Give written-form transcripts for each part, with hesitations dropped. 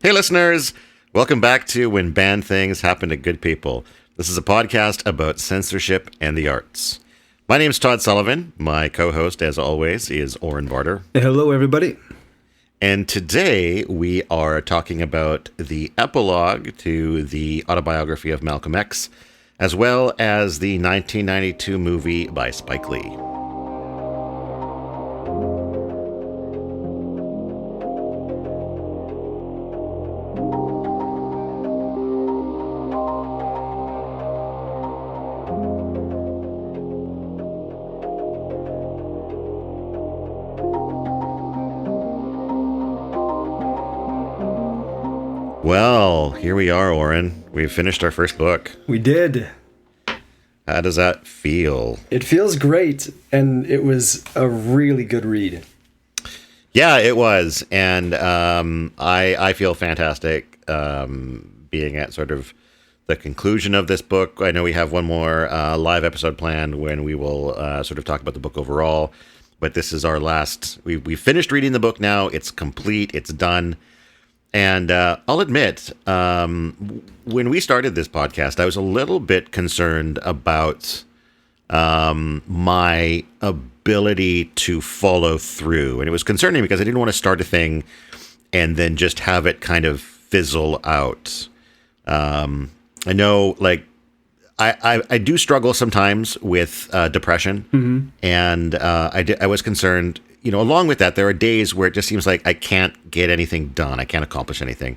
Hey, listeners! Welcome back to When Bad Things Happen to Good People. This is a podcast about censorship and the arts. My name is Todd Sullivan. My co-host, as always, is Oren Barter. Hello, everybody. And today we are talking about the epilogue to the Autobiography of Malcolm X, as well as the 1992 movie by Spike Lee. Well, here we are, Oren. We've finished our first book. We did. How does that feel? It feels great, and it was a really good read. Yeah, it was. And I feel fantastic being at sort of the conclusion of this book. I know we have one more live episode planned when we will sort of talk about the book overall. But this is our last. We've finished reading the book now. It's complete. It's done. And I'll admit, when we started this podcast, I was a little bit concerned about my ability to follow through. And it was concerning because I didn't want to start a thing and then just have it kind of fizzle out. I know, like, I do struggle sometimes with depression. Mm-hmm. And I was concerned. You know, along with that, there are days where it just seems like I can't get anything done. I can't accomplish anything.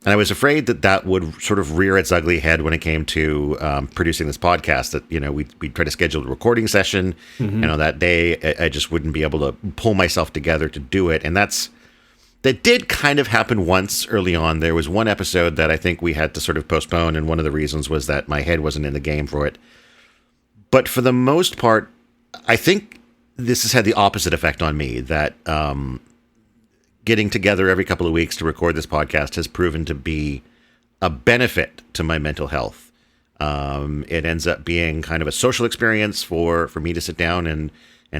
And I was afraid that that would sort of rear its ugly head when it came to producing this podcast, that, you know, we'd try to schedule a recording session. Mm-hmm. And on that day, I just wouldn't be able to pull myself together to do it. And that did kind of happen once early on. There was one episode that I think we had to sort of postpone. And one of the reasons was that my head wasn't in the game for it. But for the most part, I think this has had the opposite effect on me, that getting together every couple of weeks to record this podcast has proven to be a benefit to my mental health. It ends up being kind of a social experience for me to sit down and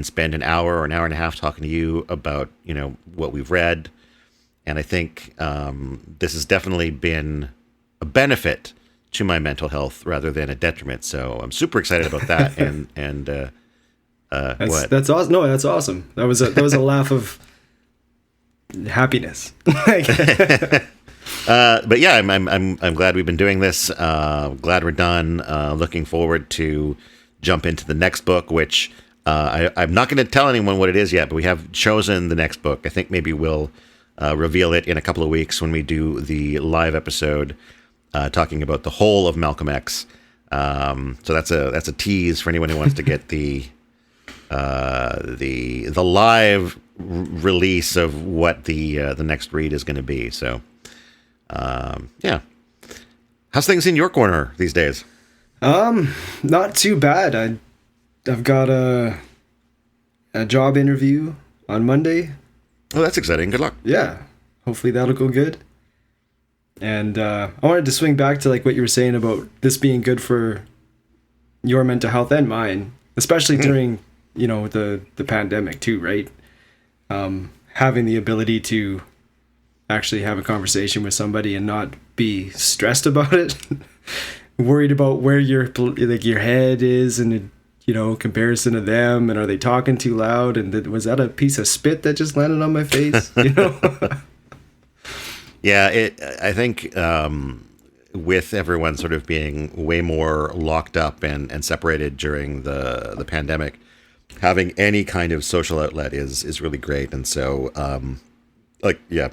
spend an hour or an hour and a half talking to you about, you know, what we've read. And I think this has definitely been a benefit to my mental health rather than a detriment. So I'm super excited about that. That's awesome. No, that's awesome. That was a laugh of happiness. But yeah, I'm glad we've been doing this. Glad we're done. Looking forward to jump into the next book, which I'm not going to tell anyone what it is yet, but we have chosen the next book. I think maybe we'll reveal it in a couple of weeks when we do the live episode talking about the whole of Malcolm X. So that's a tease for anyone who wants to get the live release of what the next read is going to be. So, yeah. How's things in your corner these days? Not too bad. I've got a job interview on Monday. Oh, that's exciting. Good luck. Yeah. Hopefully that'll go good. And I wanted to swing back to like what you were saying about this being good for your mental health and mine, especially during you know, the pandemic too, right? Having the ability to actually have a conversation with somebody and not be stressed about it, worried about where your head is and, you know, comparison to them, and are they talking too loud, and was that a piece of spit that just landed on my face? You know? Yeah, I think with everyone sort of being way more locked up and separated during the pandemic, having any kind of social outlet is really great. And so,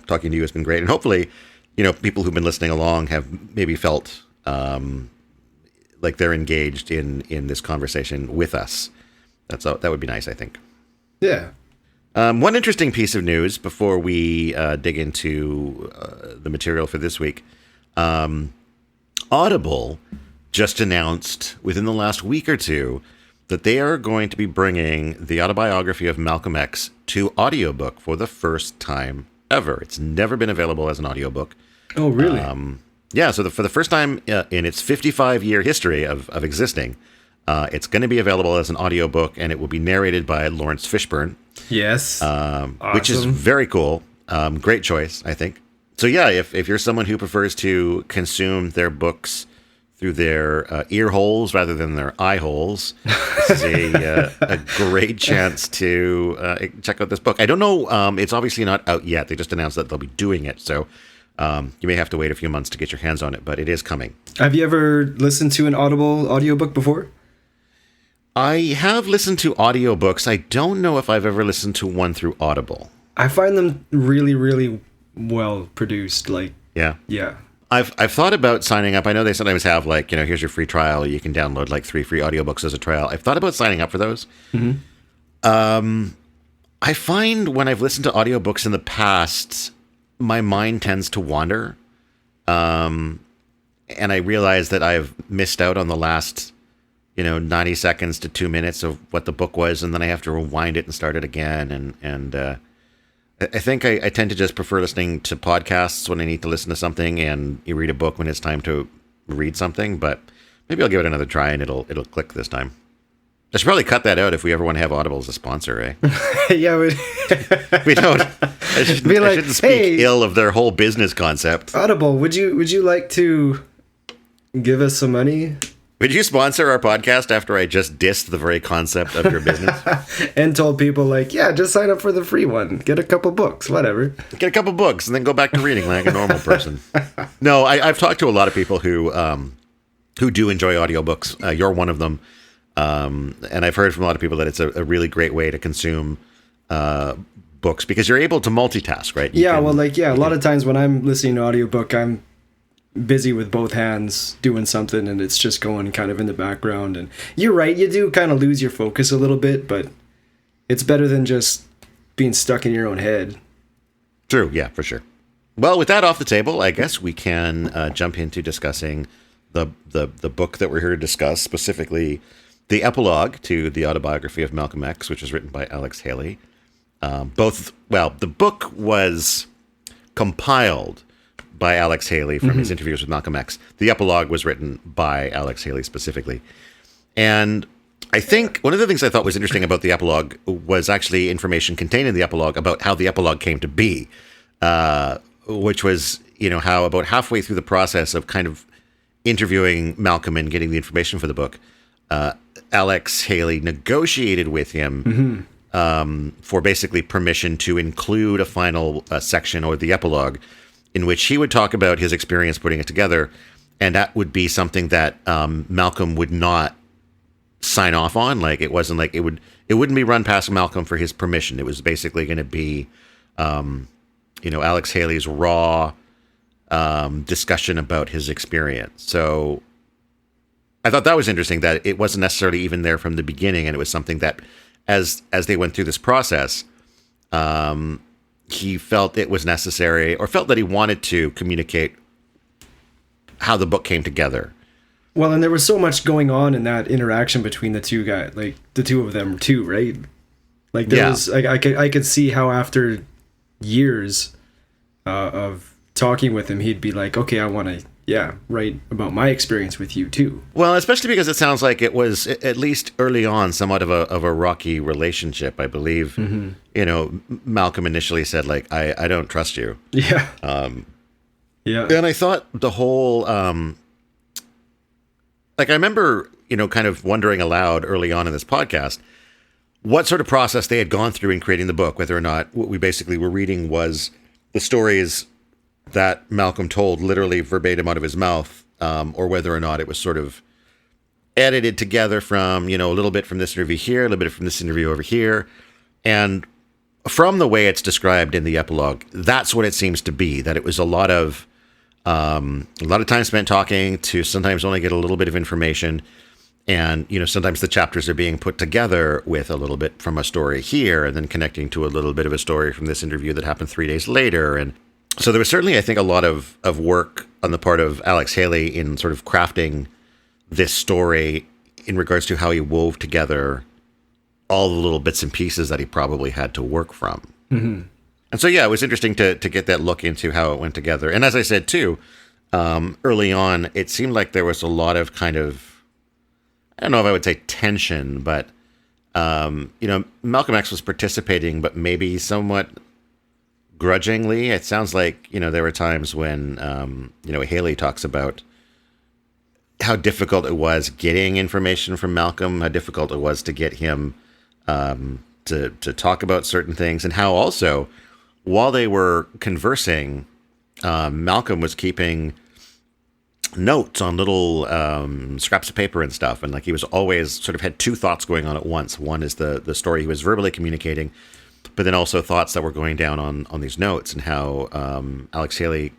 talking to you has been great. And hopefully, you know, people who've been listening along have maybe felt like they're engaged in this conversation with us. That would be nice, I think. Yeah. One interesting piece of news before we dig into the material for this week. Audible just announced within the last week or two that they are going to be bringing the Autobiography of Malcolm X to audiobook for the first time ever. It's never been available as an audiobook. Oh, really? Yeah, so for the first time in its 55-year history of existing, it's going to be available as an audiobook, and it will be narrated by Lawrence Fishburne. Yes. Awesome. Which is very cool. Great choice, I think. So yeah, if you're someone who prefers to consume their books through their ear holes rather than their eye holes, this is a great chance to check out this book. I don't know. It's obviously not out yet. They just announced that they'll be doing it. So you may have to wait a few months to get your hands on it, but it is coming. Have you ever listened to an Audible audiobook before? I have listened to audiobooks. I don't know if I've ever listened to one through Audible. I find them really, really well produced. Like, yeah. I've I've thought about signing up. I know they sometimes have like, here's your free trial. You can download like 3 free audiobooks as a trial. I've thought about signing up for those. Mm-hmm. I find when I've listened to audiobooks in the past, my mind tends to wander. And I realize that I've missed out on the last, 90 seconds to 2 minutes of what the book was. And then I have to rewind it and start it again. And I think I tend to just prefer listening to podcasts when I need to listen to something, and you read a book when it's time to read something. But maybe I'll give it another try, and it'll click this time. I should probably cut that out if we ever want to have Audible as a sponsor, eh? Yeah, We don't. I shouldn't speak ill of their whole business concept. Audible, would you like to give us some money? Would you sponsor our podcast after I just dissed the very concept of your business? And told people like, yeah, just sign up for the free one. Get a couple books, whatever. Get a couple books and then go back to reading like a normal person. No, I've talked to a lot of people who do enjoy audiobooks. You're one of them. And I've heard from a lot of people that it's a really great way to consume books because you're able to multitask, right? A lot of times when I'm listening to audiobook, I'm busy with both hands doing something and it's just going kind of in the background. And you're right, you do kind of lose your focus a little bit, but it's better than just being stuck in your own head. True, yeah, for sure. Well, with that off the table, I guess we can jump into discussing the book that we're here to discuss, specifically the epilogue to the Autobiography of Malcolm X, which was written by Alex Haley. The book was compiled by Alex Haley from his interviews with Malcolm X. The epilogue was written by Alex Haley specifically. And I think one of the things I thought was interesting about the epilogue was actually information contained in the epilogue about how the epilogue came to be, which was, how about halfway through the process of kind of interviewing Malcolm and getting the information for the book, Alex Haley negotiated with him for basically permission to include a final section or the epilogue in which he would talk about his experience putting it together, and that would be something that Malcolm would not sign off on. Like it wasn't like it wouldn't be run past Malcolm for his permission. It was basically going to be, Alex Haley's raw discussion about his experience. So I thought that was interesting that it wasn't necessarily even there from the beginning, and it was something that, as they went through this process, he felt it was necessary, or felt that he wanted to communicate how the book came together. Well, and there was so much going on in that interaction between the two guys, like the two of them too, right? Like there was, like I could see how after years of talking with him, he'd be like, okay, I want to, write about my experience with you too. Well, especially because it sounds like it was, at least early on, somewhat of a rocky relationship. I believe, Malcolm initially said like, I don't trust you. Yeah. And I thought the whole, I remember, kind of wondering aloud early on in this podcast, what sort of process they had gone through in creating the book, whether or not what we basically were reading was the stories that Malcolm told literally verbatim out of his mouth, or whether or not it was sort of edited together from, a little bit from this interview here, a little bit from this interview over here. And from the way it's described in the epilogue, that's what it seems to be, that it was a lot of time spent talking to sometimes only get a little bit of information. And, sometimes the chapters are being put together with a little bit from a story here and then connecting to a little bit of a story from this interview that happened 3 days later. And so there was certainly, I think, a lot of work on the part of Alex Haley in sort of crafting this story in regards to how he wove together all the little bits and pieces that he probably had to work from. Mm-hmm. And so, it was interesting to get that look into how it went together. And as I said, too, early on, it seemed like there was a lot of kind of, I don't know if I would say tension, but, Malcolm X was participating, but maybe somewhat grudgingly. It sounds like, there were times when, Haley talks about how difficult it was getting information from Malcolm, how difficult it was to get him to talk about certain things, and how also, while they were conversing, Malcolm was keeping notes on little scraps of paper and stuff, and like he was always sort of had two thoughts going on at once. One is the story he was verbally communicating, but then also thoughts that were going down on these notes, and how Alex Haley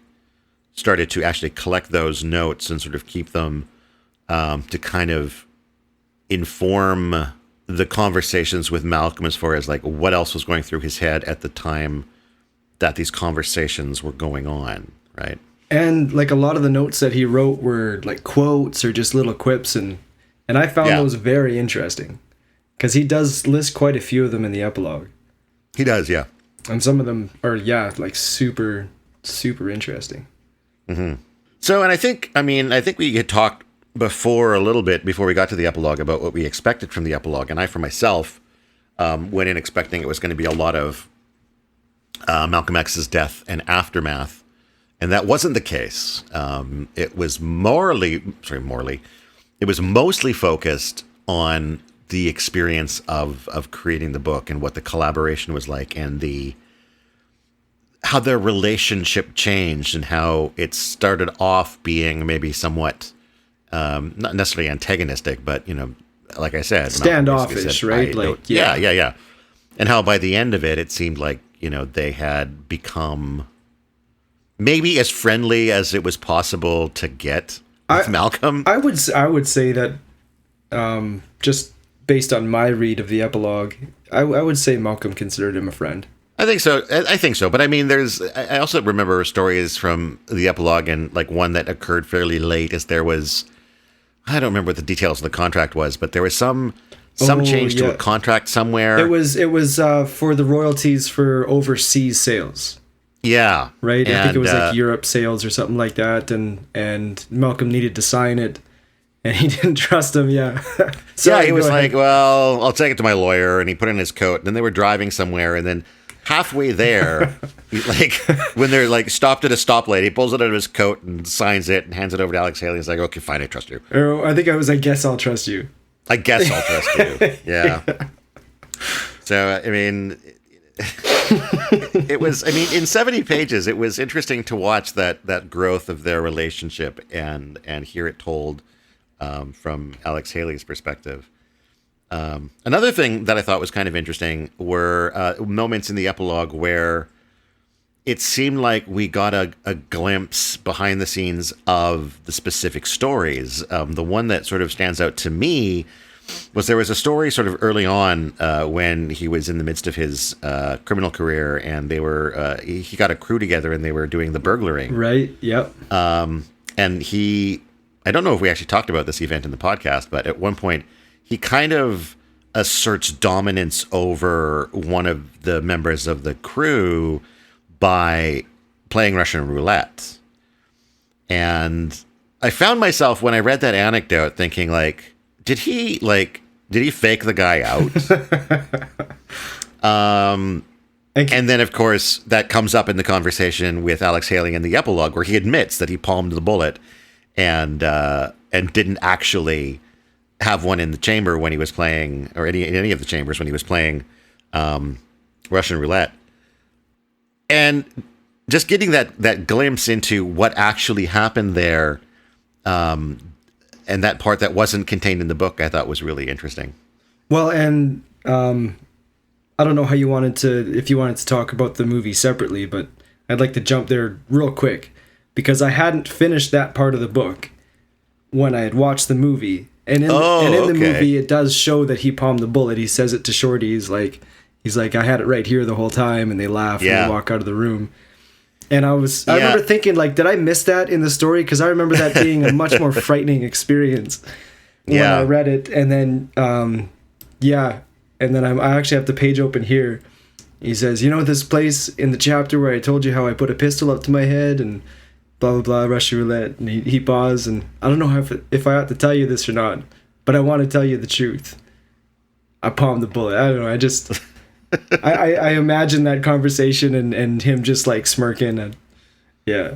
started to actually collect those notes and sort of keep them to kind of inform the conversations with Malcolm as far as like what else was going through his head at the time that these conversations were going on, right? And like a lot of the notes that he wrote were like quotes or just little quips, and I found those very interesting because he does list quite a few of them in the epilogue. He does, yeah. And some of them are like super, super interesting. Mm-hmm. So, and I think we had talked before a little bit before we got to the epilogue about what we expected from the epilogue, and I, for myself, went in expecting it was going to be a lot of Malcolm X's death and aftermath, and that wasn't the case. It was it was mostly focused on the experience of creating the book and what the collaboration was like, and how their relationship changed, and how it started off being maybe somewhat not necessarily antagonistic, but like I said, standoffish, right? Yeah. And how by the end of it seemed like they had become maybe as friendly as it was possible to get with Malcolm. I would say that just based on my read of the epilogue, I would say Malcolm considered him a friend. I think so. But I mean, I also remember stories from the epilogue, and like one that occurred fairly late is there was, I don't remember what the details of the contract was, but there was some change to a contract somewhere. It was for the royalties for overseas sales. Yeah. Right? I think it was like Europe sales or something like that, and Malcolm needed to sign it, and he didn't trust him, yeah. So he was like, well, I'll take it to my lawyer, and he put in his coat, and then they were driving somewhere, and then halfway there, when they're like stopped at a stoplight, he pulls it out of his coat and signs it and hands it over to Alex Haley. He's like, okay, fine, I trust you. Or I think I guess I'll trust you. I guess I'll trust you. Yeah. So, I mean, in 70 pages, it was interesting to watch that growth of their relationship and hear it told from Alex Haley's perspective. Another thing that I thought was kind of interesting were moments in the epilogue where it seemed like we got a glimpse behind the scenes of the specific stories. The one that sort of stands out to me was there was a story sort of early on when he was in the midst of his criminal career, and they were he got a crew together and they were doing the burglaring. Right. Yep. And I don't know if we actually talked about this event in the podcast, but at one point he kind of asserts dominance over one of the members of the crew by playing Russian roulette. And I found myself when I read that anecdote thinking, like, did he fake the guy out? And then, of course, that comes up in the conversation with Alex Haley in the epilogue, where he admits that he palmed the bullet and didn't actually have one in the chamber when he was playing, or any of the chambers when he was playing Russian roulette. And just getting that glimpse into what actually happened there, and that part that wasn't contained in the book, I thought was really interesting. Well, and I don't know if you wanted to talk about the movie separately, but I'd like to jump there real quick because I hadn't finished that part of the book when I had watched the movie. And in the movie, it does show that he palmed the bullet. He says it to Shorty. He's like, I had it right here the whole time, and they laugh and they walk out of the room. And I remember thinking, like, did I miss that in the story? Because I remember that being a much more frightening experience when I read it. And then, and then I actually have the page open here. He says, this place in the chapter where I told you how I put a pistol up to my head and blah, blah, blah, Russian roulette. And he paused, and I don't know if I ought to tell you this or not, but I want to tell you the truth. I palmed the bullet. I don't know. I imagine that conversation and him just like smirking and yeah.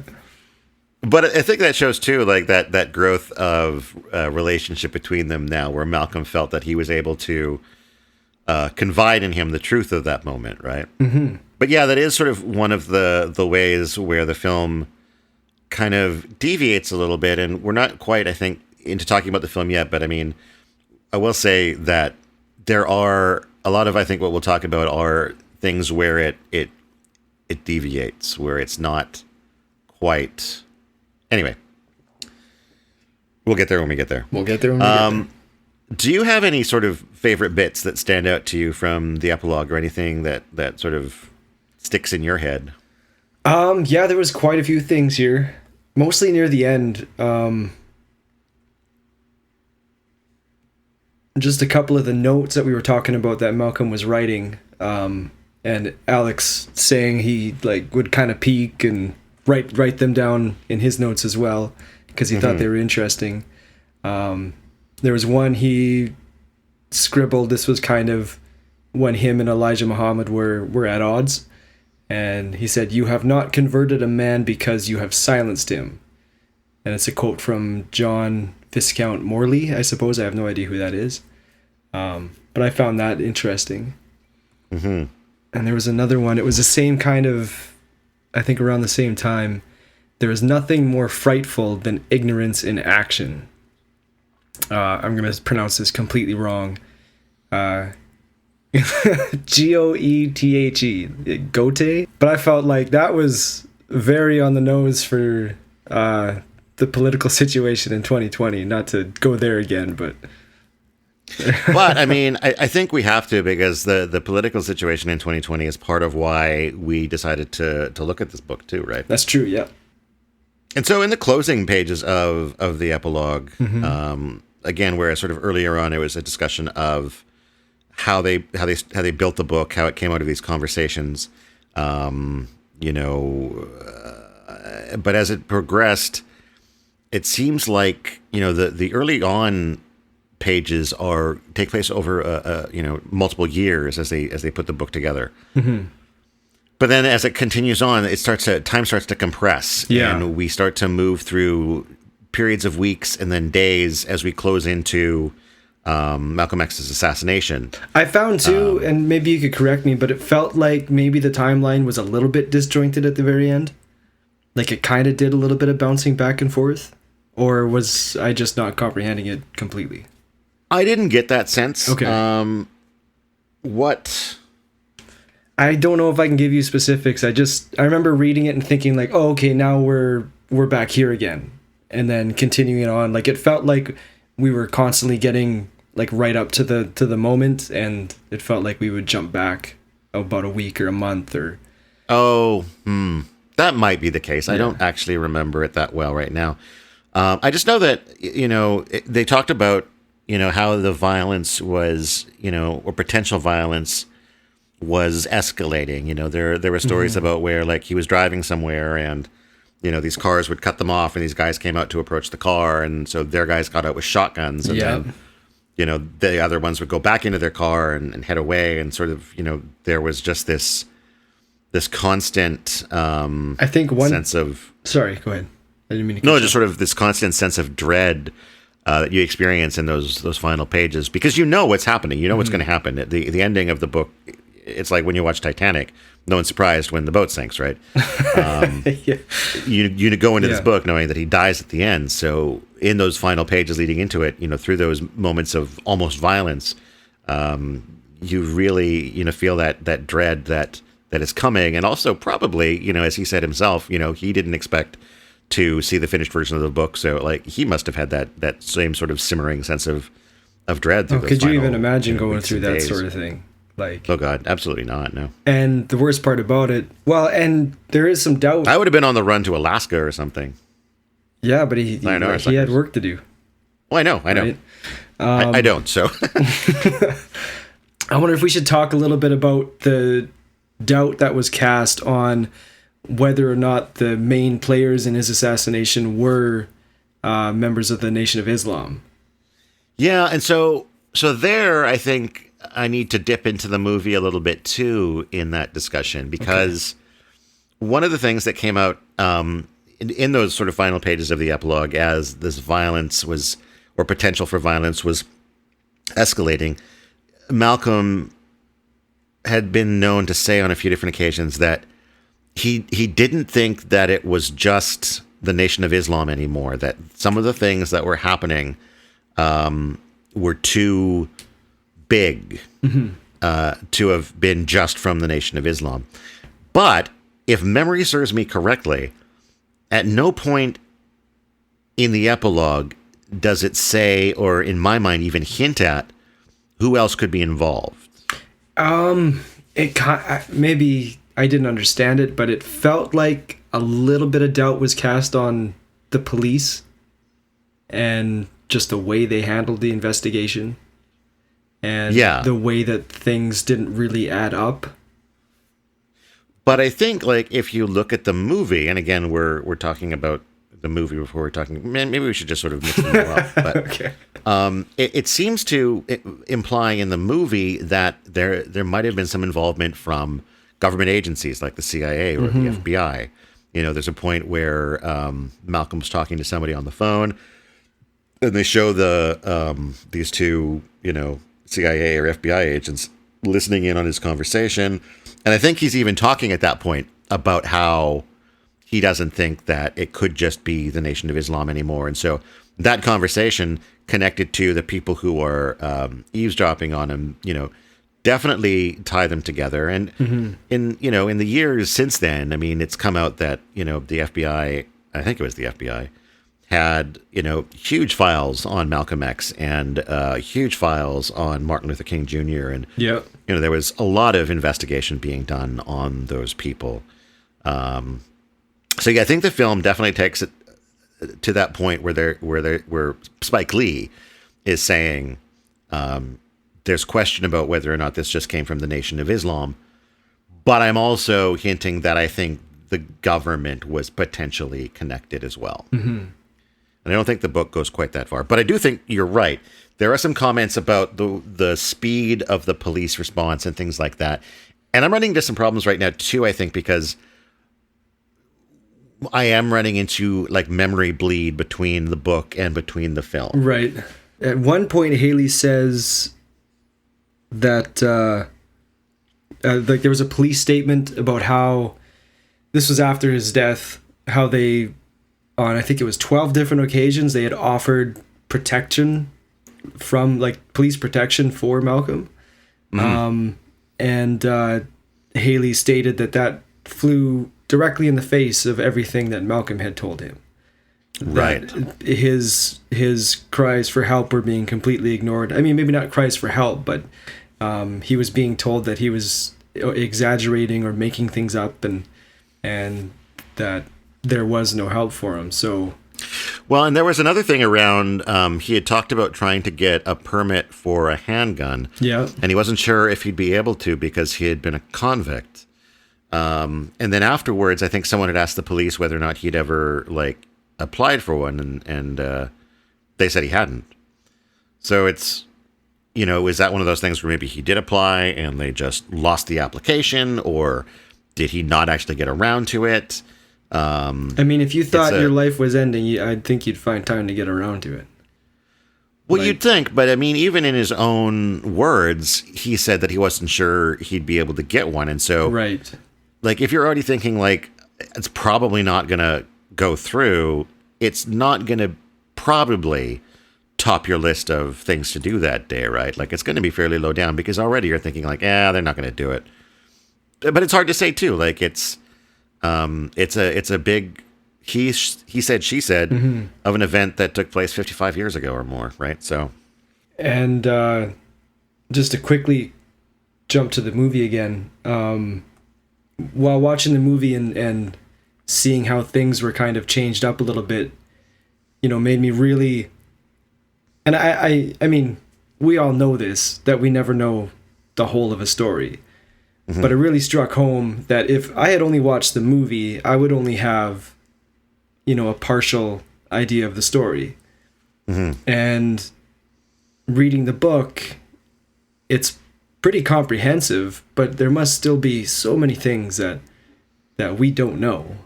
But I think that shows too, like that growth of relationship between them now, where Malcolm felt that he was able to confide in him the truth of that moment, right? Mm-hmm. But yeah, that is sort of one of the ways where the film kind of deviates a little bit, and we're not quite, I think, into talking about the film yet. But I mean, I will say that there are a lot of, I think, what we'll talk about are things where it deviates, where it's not quite. Anyway, we'll get there when we get there. We'll get there when we get there. Do you have any sort of favorite bits that stand out to you from the epilogue, or anything that sort of sticks in your head? Yeah, there was quite a few things here, mostly near the end. Just a couple of the notes that we were talking about that Malcolm was writing, and Alex saying he like would kind of peek and write them down in his notes as well because he thought they were interesting. There was one he scribbled. This was kind of when him and Elijah Muhammad were at odds, and he said, "You have not converted a man because you have silenced him." And it's a quote from John Viscount Morley, I suppose. I have no idea who that is, but I found that interesting. Mm-hmm. And there was another one. It was the same kind of, I think around the same time. There is nothing more frightful than ignorance in action. I'm going to pronounce this completely wrong. Goethe. Goethe. But I felt like that was very on the nose for the political situation in 2020. Not to go there again, but... But I mean, I think we have to, because the political situation in 2020 is part of why we decided to look at this book too, right? That's true, yeah. And so in the closing pages of the epilogue, again, where sort of earlier on it was a discussion of how they built the book, how it came out of these conversations, but as it progressed, it seems like the early on pages take place over multiple years as they put the book together. Mm-hmm. But then as it continues on, time starts to compress, and we start to move through periods of weeks and then days as we close into Malcolm X's assassination. I found too, and maybe you could correct me, but it felt like maybe the timeline was a little bit disjointed at the very end. Like it kind of did a little bit of bouncing back and forth, or was I just not comprehending it completely? I didn't get that sense. Okay. What? I don't know if I can give you specifics. I remember reading it and thinking like, oh, okay, now we're back here again. And then continuing on. Like it felt like we were constantly getting like right up to the moment, and it felt like we would jump back about a week or a month or... That might be the case. Yeah. I don't actually remember it that well right now. I just know that, they talked about, how the violence was, or potential violence was escalating. There were stories about where like he was driving somewhere and, these cars would cut them off and these guys came out to approach the car. And so their guys got out with shotguns and then, the other ones would go back into their car and head away. And sort of, there was just this constant, I think sense of, sorry, go ahead. I didn't mean to just sort of this constant sense of dread that you experience in those final pages, because what's happening, what's going to happen. At the ending of the book, it's like when you watch Titanic. No one's surprised when the boat sinks, right? Yeah. You go into this book knowing that he dies at the end. So in those final pages leading into it, through those moments of almost violence, you really feel that dread that is coming, and also probably as he said himself, he didn't expect to see the finished version of the book, so like he must have had that same sort of simmering sense of dread. Could you even imagine going through that sort of thing? Like, oh God, absolutely not. No. And the worst part about it, and there is some doubt. I would have been on the run to Alaska or something. Yeah, but he had work to do. Well, I know. Right? I don't. So I wonder if we should talk a little bit about the doubt that was cast on whether or not the main players in his assassination were members of the Nation of Islam. Yeah, and so there, I think I need to dip into the movie a little bit too in that discussion, because one of the things that came out in those sort of final pages of the epilogue, as this violence was, or potential for violence was escalating, Malcolm had been known to say on a few different occasions that he didn't think that it was just the Nation of Islam anymore, that some of the things that were happening were too big to have been just from the Nation of Islam. But if memory serves me correctly, at no point in the epilogue does it say, or in my mind even hint at, who else could be involved. Maybe I didn't understand it, but it felt like a little bit of doubt was cast on the police and just the way they handled the investigation and the way that things didn't really add up. But I think, like, if you look at the movie, and again, we're talking about the movie before we're talking, maybe we should just sort of mix them all up. But okay. It seems to imply in the movie that there might have been some involvement from government agencies like the CIA or the FBI. You know, there's a point where Malcolm's talking to somebody on the phone, and they show these two, CIA or FBI agents listening in on his conversation. And I think he's even talking at that point about how he doesn't think that it could just be the Nation of Islam anymore. And so that conversation connected to the people who are eavesdropping on him, definitely tie them together. And in the years since then, I mean, it's come out that, the FBI, I think it was the FBI, had, huge files on Malcolm X and huge files on Martin Luther King Jr. And, there was a lot of investigation being done on those people. So I think the film definitely takes it to that point where Spike Lee is saying there's question about whether or not this just came from the Nation of Islam, but I'm also hinting that I think the government was potentially connected as well. And I don't think the book goes quite that far, but I do think you're right. There are some comments about the speed of the police response and things like that. And I'm running into some problems right now too, I think, because I am running into like memory bleed between the book and between the film. Right. At one point, Haley says that there was a police statement about how this was after his death, how they, on I think it was 12 different occasions, they had offered protection from police protection for Malcolm. And Haley stated that flew directly in the face of everything that Malcolm had told him. Right. His cries for help were being completely ignored. I mean, maybe not cries for help, but he was being told that he was exaggerating or making things up, and that there was no help for him. So, well, and there was another thing around. He had talked about trying to get a permit for a handgun. Yeah. And he wasn't sure if he'd be able to because he had been a convict. And then afterwards, I think someone had asked the police whether or not he'd ever applied for one, and they said he hadn't. So it's, is that one of those things where maybe he did apply and they just lost the application, or did he not actually get around to it? I mean, if you thought your life was ending, I'd think you'd find time to get around to it. Well, you'd think, but I mean, even in his own words, he said that he wasn't sure he'd be able to get one. And so, right. If you're already thinking it's probably not going to go through, it's not going to probably top your list of things to do that day, right? It's going to be fairly low down because already you're thinking they're not going to do it. But it's hard to say too. It's a big, he said, she said of an event that took place 55 years ago or more, right? So, and just to quickly jump to the movie again, while watching the movie and seeing how things were kind of changed up a little bit, made me really, and I mean, we all know this, that we never know the whole of a story. But it really struck home that if I had only watched the movie, I would only have, a partial idea of the story. And reading the book, it's pretty comprehensive, but there must still be so many things that we don't know.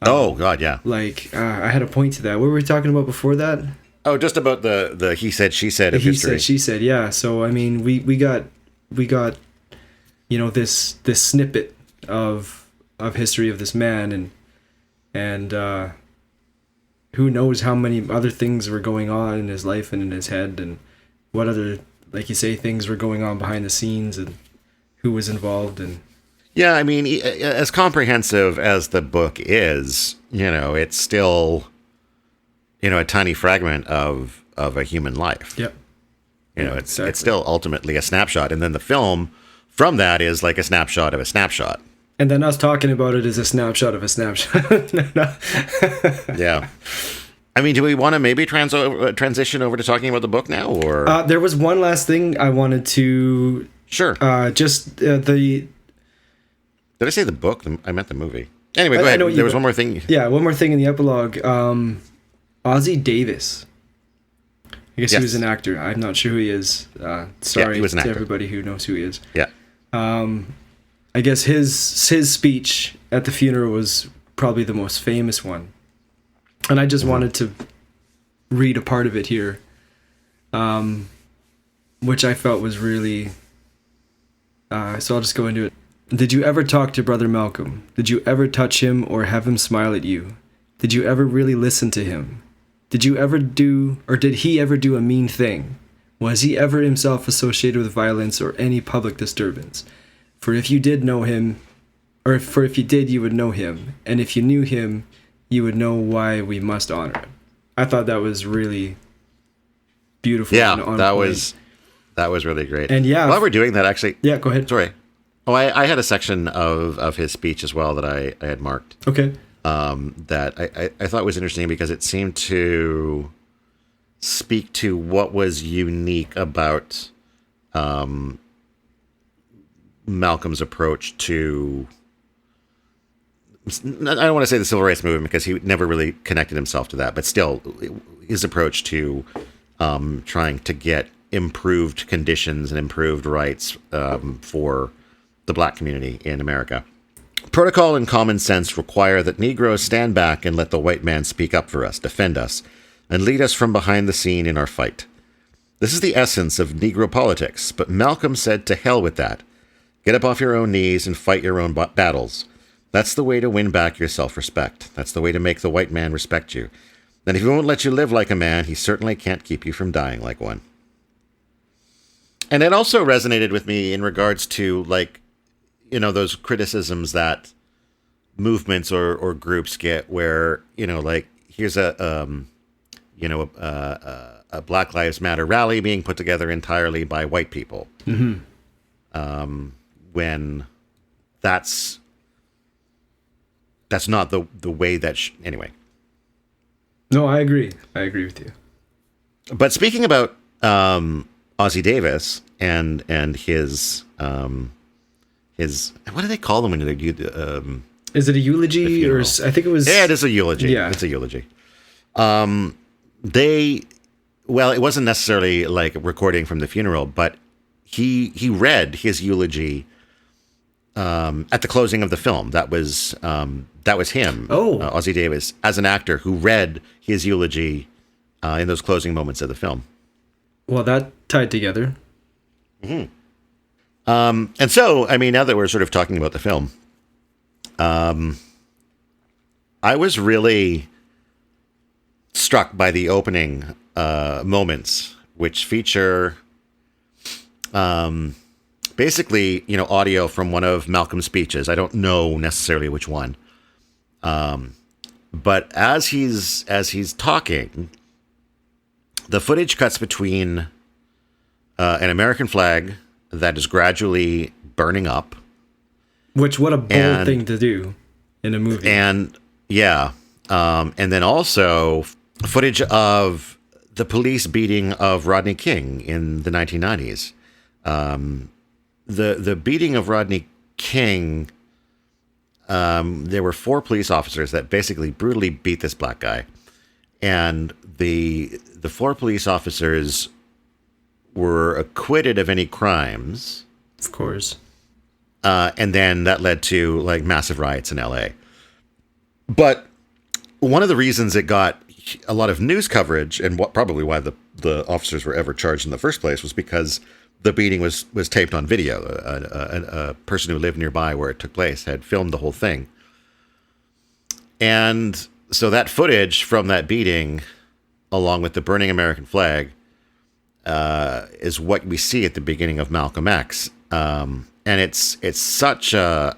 Oh God, yeah. Like I had a point to that. What were we talking about before that? Oh, just about the he said she said of He history. said she said. Yeah. So I mean, we got this snippet of history of this man, and who knows how many other things were going on in his life and in his head, and what other, like you say, things were going on behind the scenes, and who was involved. And yeah, I mean, as comprehensive as the book is, it's still, a tiny fragment of a human life. Yep. It's still ultimately a snapshot. And then the film from that is like a snapshot of a snapshot. And then us talking about it is a snapshot of a snapshot. No. Yeah. I mean, do we want to maybe transition over to talking about the book now, or? There was one last thing I wanted to... Sure. Did I say the book? I meant the movie. Anyway, go ahead. There was one more thing. Yeah, one more thing in the epilogue. Ozzie Davis. I guess he was an actor. I'm not sure who he is. Sorry to everybody who knows who he is. Yeah. I guess his speech at the funeral was probably the most famous one. And I just wanted to read a part of it here, which I felt was really... so I'll just go into it. Did you ever talk to Brother Malcolm? Did you ever touch him or have him smile at you? Did you ever really listen to him? Did he ever do a mean thing? Was he ever himself associated with violence or any public disturbance? For if you did know him, or for if you did, you would know him. And if you knew him, you would know why we must honor him. I thought that was really beautiful. Yeah, that was really great. And yeah, while we're doing that, actually. Yeah, go ahead. Sorry. Oh, I had a section of his speech as well that I had marked. Okay. That I thought was interesting because it seemed to speak to what was unique about Malcolm's approach to... I don't want to say the civil rights movement because he never really connected himself to that, but still his approach to trying to get improved conditions and improved rights for the black community in America. Protocol and common sense require that Negroes stand back and let the white man speak up for us, defend us, and lead us from behind the scene in our fight. This is the essence of Negro politics, but Malcolm said to hell with that. Get up off your own knees and fight your own battles. That's the way to win back your self-respect. That's the way to make the white man respect you. And if he won't let you live like a man, he certainly can't keep you from dying like one. And it also resonated with me in regards to, like, those criticisms that movements or groups get where, like, here's a Black Lives Matter rally being put together entirely by white people. Mm-hmm. When that's not the way that... anyway. No, I agree. I agree with you. But speaking about Ozzie Davis and his what do they call them when they do is it a eulogy or I think it was... Yeah, it is a eulogy. Yeah. It's a eulogy. It wasn't necessarily like a recording from the funeral, but he read his eulogy at the closing of the film. That was him, Ozzie Davis, as an actor who read his eulogy in those closing moments of the film. Well, that tied together. Mm-hmm. And so, I mean, now that we're sort of talking about the film, I was really struck by the opening moments, which feature basically, audio from one of Malcolm's speeches. I don't know necessarily which one. But as he's talking, the footage cuts between an American flag that is gradually burning up. Which, what a bold thing to do in a movie. And then also footage of the police beating of Rodney King in the 1990s. The beating of Rodney King, there were 4 police officers that basically brutally beat this black guy. And the 4 police officers were acquitted of any crimes. Of course. And then that led to like massive riots in LA. But one of the reasons it got a lot of news coverage, and probably why the officers were ever charged in the first place, was because the beating was taped on video. A person who lived nearby where it took place had filmed the whole thing. And so that footage from that beating, along with the burning American flag, is what we see at the beginning of Malcolm X. And it's such a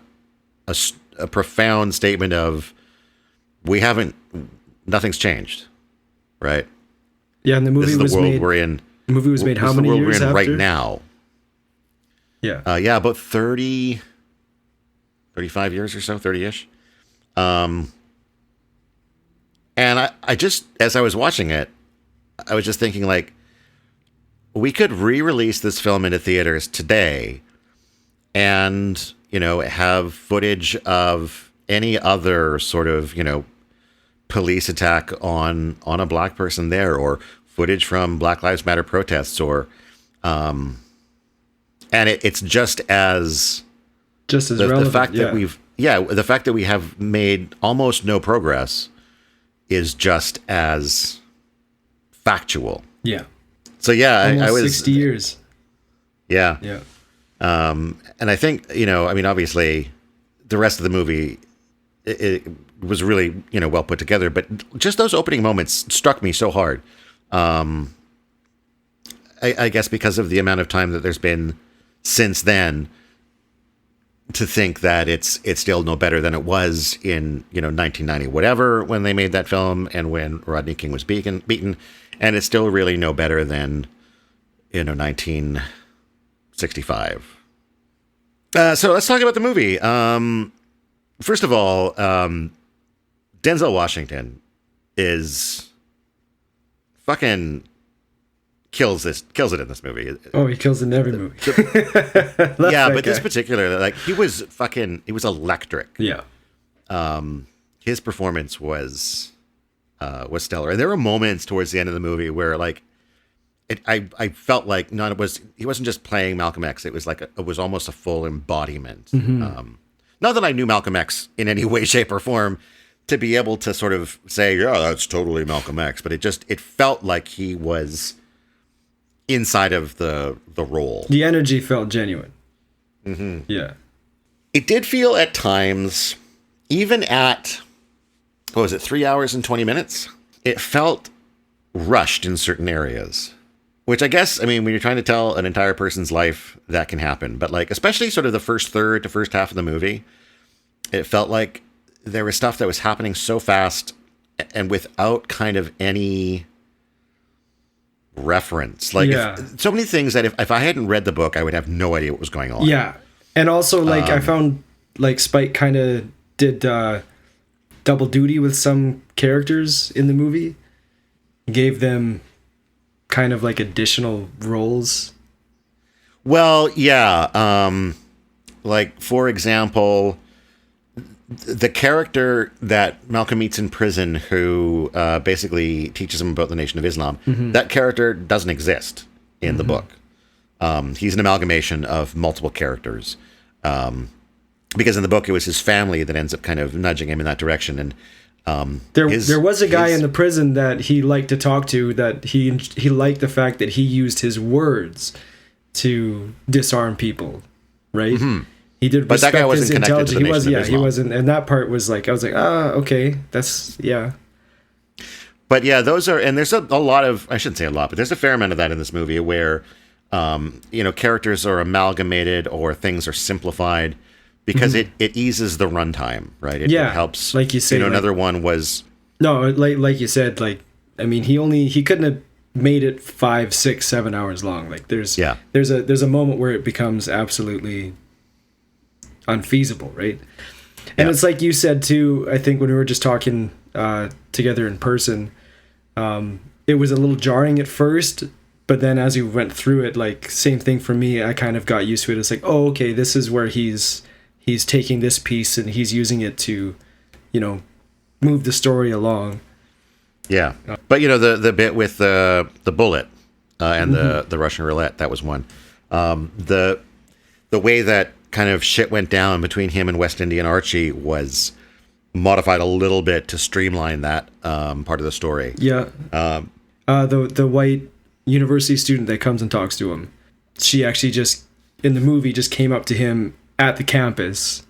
profound statement of nothing's changed, right? Yeah, and the movie this is was the world made. we're in. The movie was made how many years years we're in after? right now? Yeah. About 30, 35 years or so, 30-ish. And I just, as I was watching it, I was just thinking, like, we could re-release this film into theaters today and, have footage of any other sort of, police attack on a black person there, or footage from Black Lives Matter protests, or, and it's just as relevant. The fact that the fact that we have made almost no progress is just as factual. Yeah. So yeah, Almost I was 60 years. Yeah. Yeah. And I think, obviously the rest of the movie, it was really, well put together, but just those opening moments struck me so hard. I guess because of the amount of time that there's been since then, to think that it's still no better than it was in, 1990, whatever, when they made that film and when Rodney King was beaten. And it's still really no better than, 1965. So let's talk about the movie. First of all, Denzel Washington is fucking kills it in this movie. Oh, he kills it in every movie. Yeah, but this particular, like, he was electric. Yeah. His performance was stellar, and there were moments towards the end of the movie where, like, I felt like he wasn't just playing Malcolm X. It was like it was almost a full embodiment. Mm-hmm. Not that I knew Malcolm X in any way, shape, or form to be able to sort of say, yeah, that's totally Malcolm X, but it felt like he was inside of the role. The energy felt genuine. Mm-hmm. Yeah. It did feel at times, even at, 3 hours and 20 minutes? It felt rushed in certain areas. Which I guess, when you're trying to tell an entire person's life, that can happen. But, like, especially sort of the first third to first half of the movie, it felt like there was stuff that was happening so fast and without kind of any reference. Like, so many things that if I hadn't read the book, I would have no idea what was going on. Yeah. And also, like, I found, like, Spike kind of did double duty with some characters in the movie. Gave them kind of like additional roles. Well, yeah. Like, for example, the character that Malcolm meets in prison who basically teaches him about the Nation of Islam, Mm-hmm. that character doesn't exist in Mm-hmm. the book. He's an amalgamation of multiple characters. Because in the book, it was his family that ends up kind of nudging him in that direction. And there was a guy in the prison that he liked to talk to, that he liked the fact that he used his words to disarm people, right? Mm-hmm. He did, but that guy wasn't connected to the Nation of Islam. He wasn't, and that part was like, I was like, okay, that's, yeah. But yeah, those are, and there's a lot of, I shouldn't say a lot, but there's a fair amount of that in this movie where, characters are amalgamated or things are simplified because it eases the runtime, right? It helps. Like you say, another one was. No, like you said, like, he couldn't have made it 5, 6, 7 hours long. Like there's a moment where it becomes absolutely unfeasible, right? And it's like you said too, I think when we were just talking together in person, it was a little jarring at first, but then as we went through it, like, same thing for me, I kind of got used to it. It's like, oh, okay, this is where he's taking this piece and he's using it to, move the story along. Yeah. But the bit with the bullet and the Russian roulette. That was one. The way that kind of shit went down between him and West Indian Archie was modified a little bit to streamline that part of the story. Yeah. The white university student that comes and talks to him, she actually just in the movie just came up to him at the campus.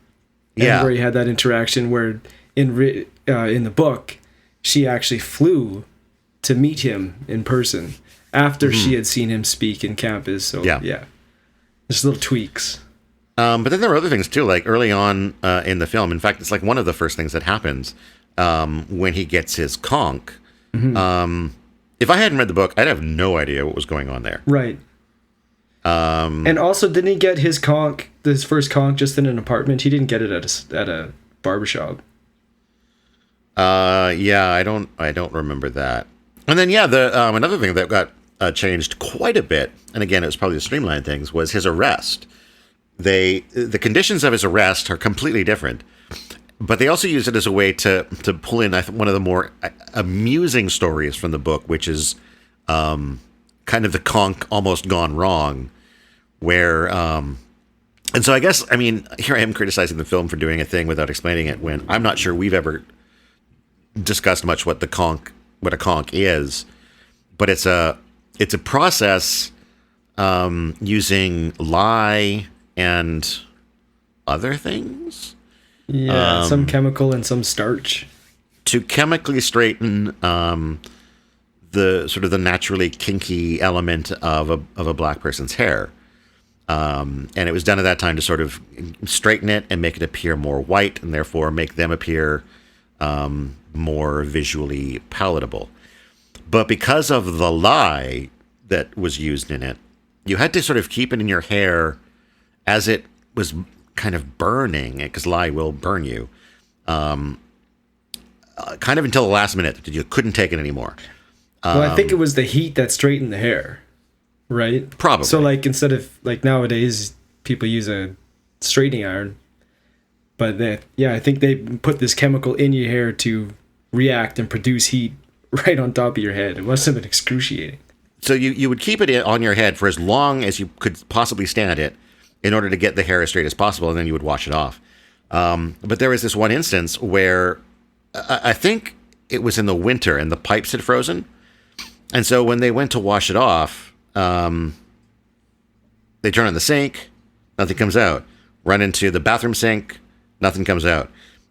And where he had that interaction where in the book she actually flew to meet him in person after she had seen him speak in campus. So yeah. Just little tweaks. But then there were other things too, like early on in the film. In fact, it's like one of the first things that happens when he gets his conch. If I hadn't read the book, I'd have no idea what was going on there. Right. And also, didn't he get his conch, his first conch, just in an apartment? He didn't get it at a barbershop. Yeah, I don't remember that. And then another thing that got changed quite a bit, and again, it was probably the streamline things, was his arrest. The conditions of his arrest are completely different, but they also use it as a way to pull in one of the more amusing stories from the book, which is kind of the conch almost gone wrong, where and so I guess, I mean, here I am criticizing the film for doing a thing without explaining it when I'm not sure we've ever discussed much what a conch is, but it's a process using lye and other things. Yeah, some chemical and some starch. To chemically straighten the sort of the naturally kinky element of a black person's hair. And it was done at that time to sort of straighten it and make it appear more white and therefore make them appear more visually palatable. But because of the lye that was used in it, you had to sort of keep it in your hair as it was kind of burning, because lye will burn you, kind of until the last minute that you couldn't take it anymore. Well, I think it was the heat that straightened the hair, right? Probably. So, like, instead of, like, nowadays, people use a straightening iron. But, I think they put this chemical in your hair to react and produce heat right on top of your head. It must have been excruciating. So you would keep it on your head for as long as you could possibly stand it in order to get the hair as straight as possible, and then you would wash it off. But there was this one instance where I think it was in the winter and the pipes had frozen. And so when they went to wash it off, they turn on the sink, nothing comes out. Run into the bathroom sink, nothing comes out.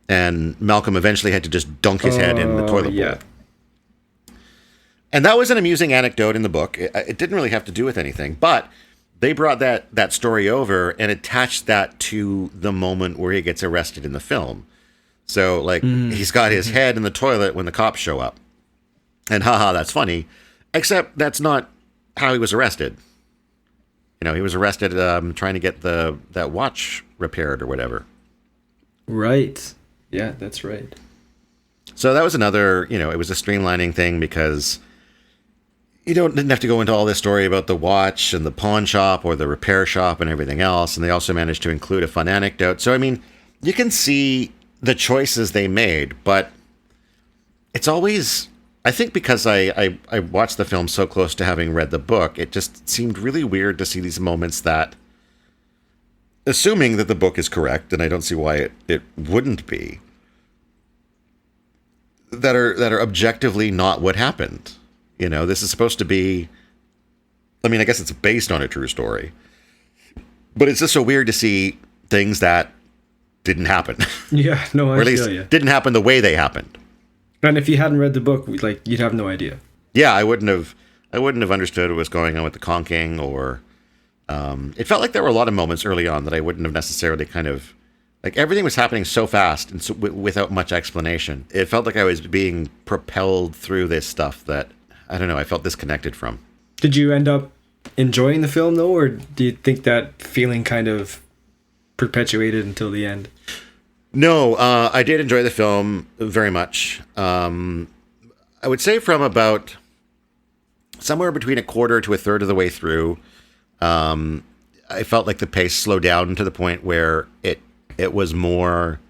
And Malcolm eventually had to just dunk his head in the toilet bowl. And that was an amusing anecdote in the book. It didn't really have to do with anything, but they brought that story over and attached that to the moment where he gets arrested in the film. So, like, he's got his head in the toilet when the cops show up. And haha, that's funny. Except that's not how he was arrested. You know, he was arrested trying to get that watch repaired or whatever. Right. Yeah, that's right. So that was another, it was a streamlining thing because you didn't have to go into all this story about the watch and the pawn shop or the repair shop and everything else. And they also managed to include a fun anecdote. So, I mean, you can see the choices they made, but it's always, I think because I watched the film so close to having read the book, it just seemed really weird to see these moments that, assuming that the book is correct, and I don't see why it wouldn't be, that are objectively not what happened. This is supposed to be, I mean, I guess it's based on a true story, but it's just so weird to see things that didn't happen. Yeah, no, I or at least feel you. Didn't happen the way they happened. And if you hadn't read the book, you'd have no idea. Yeah, I wouldn't have understood what was going on with the conking, or it felt like there were a lot of moments early on that I wouldn't have necessarily kind of, like, everything was happening so fast and so, without much explanation. It felt like I was being propelled through this stuff that, I don't know, I felt disconnected from. Did you end up enjoying the film, though, or do you think that feeling kind of perpetuated until the end? No, I did enjoy the film very much. I would say from about somewhere between a quarter to a third of the way through, I felt like the pace slowed down to the point where it was more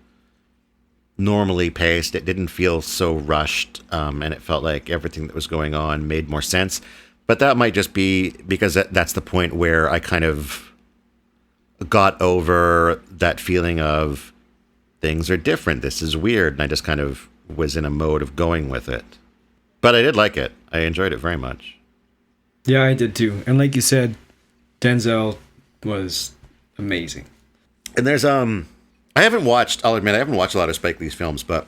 normally paced. It didn't feel so rushed, and it felt like everything that was going on made more sense. But that might just be because that's the point where I kind of got over that feeling of things are different. This is weird. And I just kind of was in a mode of going with it. But I did like it. I enjoyed it very much. Yeah, I did too. And like you said, Denzel was amazing. And there's I'll admit I haven't watched a lot of Spike Lee's films, but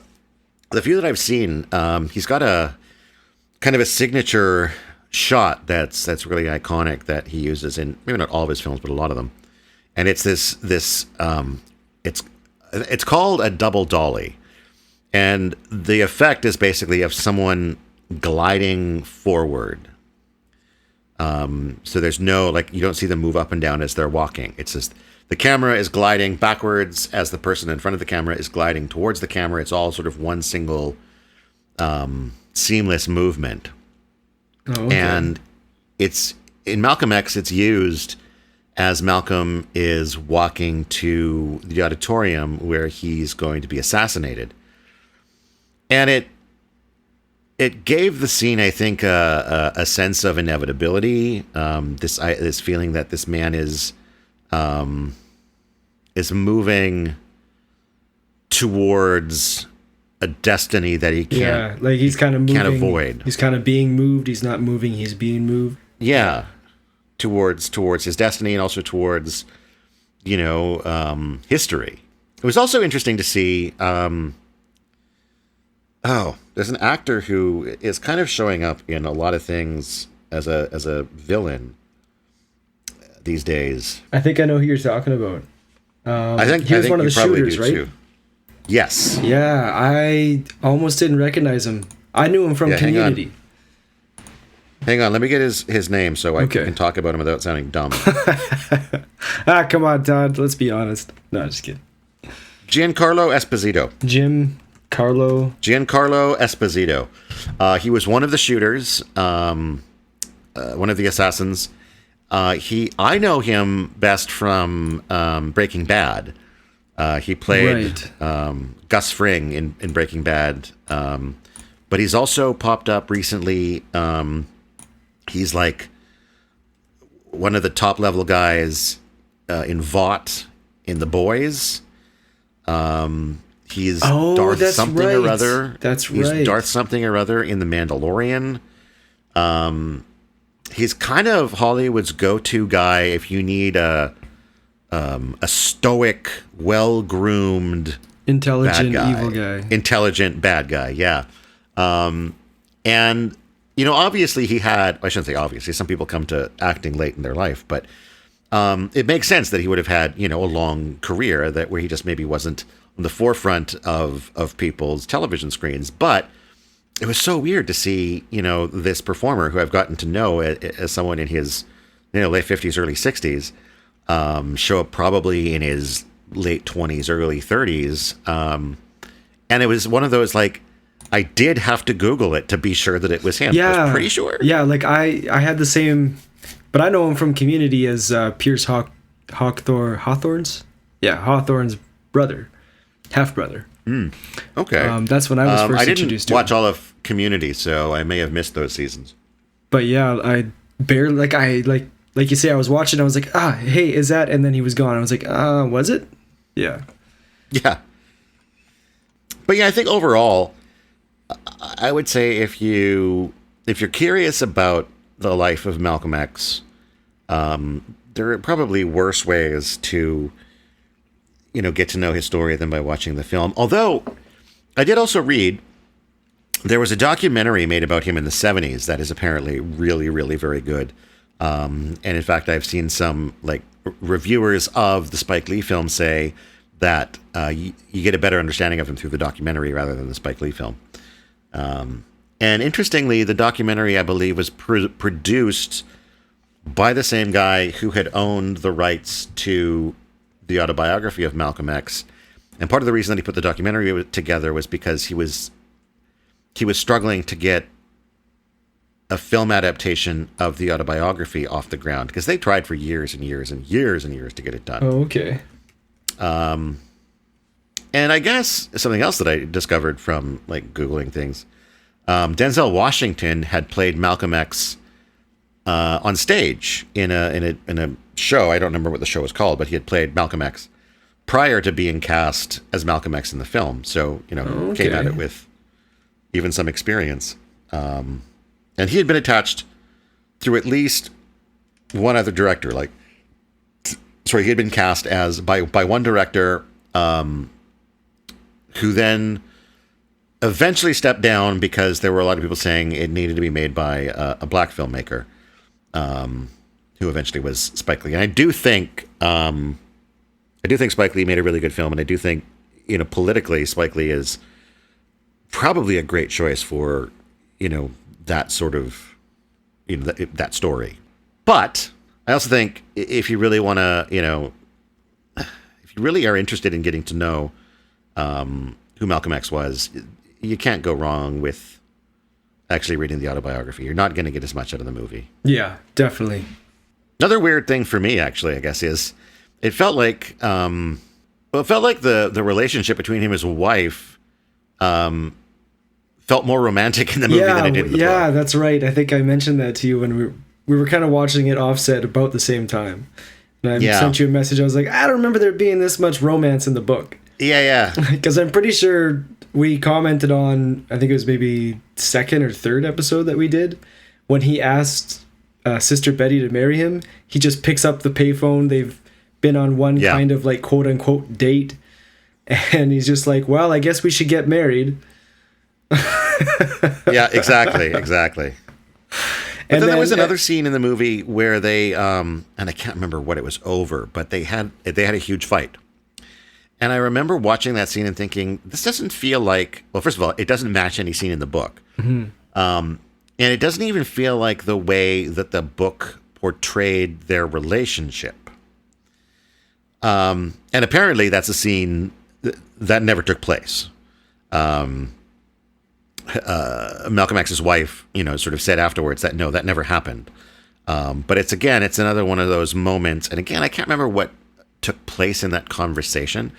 the few that I've seen, he's got a kind of a signature shot that's really iconic that he uses in maybe not all of his films, but a lot of them. And it's it's called a double dolly. And the effect is basically of someone gliding forward. So there's no, like, you don't see them move up and down as they're walking. It's just the camera is gliding backwards as the person in front of the camera is gliding towards the camera. It's all sort of one single seamless movement. Oh, okay. And it's in Malcolm X, it's used as Malcolm is walking to the auditorium where he's going to be assassinated. And it gave the scene, I think, a sense of inevitability. This feeling that this man is moving towards a destiny that he can't. Yeah, like he's kind of moving. Can't avoid. He's kind of being moved. He's not moving. He's being moved. Yeah, towards his destiny and also towards, history. It was also interesting to see. There's an actor who is kind of showing up in a lot of things as a villain these days. I think I know who you're talking about. I think he was one of the probably shooters, do right? too. Yes. Yeah, I almost didn't recognize him. I knew him from Community. Hang on, let me get his name so I Okay. can talk about him without sounding dumb. Come on, Todd. Let's be honest. No, just kidding. Giancarlo Esposito. Giancarlo Esposito. He was one of the shooters, one of the assassins. I know him best from Breaking Bad. He played Gus Fring in Breaking Bad. But he's also popped up recently. He's like one of the top level guys in Vought in The Boys. He's Darth something or other. That's He's right. Darth something or other in The Mandalorian. He's kind of Hollywood's go-to guy if you need a stoic, well-groomed, Intelligent, bad guy. evil guy. Intelligent bad guy, yeah. And obviously I shouldn't say obviously, some people come to acting late in their life, but it makes sense that he would have had, a long career where he just maybe wasn't on the forefront of people's television screens. But it was so weird to see, this performer who I've gotten to know as someone in his, late 50s, early 60s, show up probably in his late 20s, early 30s. And it was one of those, like, I did have to Google it to be sure that it was him. Yeah. I was pretty sure. Yeah, like I had the same, but I know him from Community as Pierce Hawthorne's. Yeah, Hawthorne's brother, half brother. Okay. That's when I was first I introduced didn't watch to him. all of Community, so I may have missed those seasons. But yeah, I barely like you say, I was watching. I was like, hey, is that? And then he was gone. I was like, was it? Yeah. Yeah. But yeah, I think overall, I would say if you're curious about the life of Malcolm X, there are probably worse ways to, get to know his story than by watching the film. Although I did also read there was a documentary made about him in the 70s that is apparently really, really very good. And in fact, I've seen some reviewers of the Spike Lee film say that you get a better understanding of him through the documentary rather than the Spike Lee film. And interestingly, the documentary, I believe, was produced by the same guy who had owned the rights to the Autobiography of Malcolm X. And part of the reason that he put the documentary together was because he was struggling to get a film adaptation of the autobiography off the ground, because they tried for years and years and years and years to get it done. Oh, okay. And I guess something else that I discovered from Googling things, Denzel Washington had played Malcolm X on stage in a show. I don't remember what the show was called, but he had played Malcolm X prior to being cast as Malcolm X in the film. So, came at it with even some experience. And he had been attached through at least one other director. He had been cast as by one director, who then eventually stepped down because there were a lot of people saying it needed to be made by a black filmmaker, who eventually was Spike Lee. And I do think Spike Lee made a really good film, and I do think, politically, Spike Lee is probably a great choice for, that sort of, that story. But I also think if you really want to, if you really are interested in getting to know who Malcolm X was, you can't go wrong with actually reading the autobiography. You're not going to get as much out of the movie. Yeah, definitely. Another weird thing for me, actually, I guess, is it felt like the relationship between him and his wife felt more romantic in the movie than it did in the book. Yeah, that's right. I think I mentioned that to you when we were kind of watching it offset about the same time. And I sent you a message. I was like, I don't remember there being this much romance in the book. Yeah. Because I'm pretty sure we commented on, I think it was maybe second or third episode that we did, when he asked Sister Betty to marry him. He just picks up the payphone. They've been on one kind of like quote unquote date. And he's just like, well, I guess we should get married. Yeah, exactly. But then there was another scene in the movie where they, and I can't remember what it was over, but they had a huge fight. And I remember watching that scene and thinking, this doesn't feel like, well, first of all, it doesn't match any scene in the book. Mm-hmm. And it doesn't even feel like the way that the book portrayed their relationship. And apparently that's a scene that never took place. Malcolm X's wife, sort of said afterwards that no, that never happened. But it's another one of those moments. And again, I can't remember what took place in that conversation,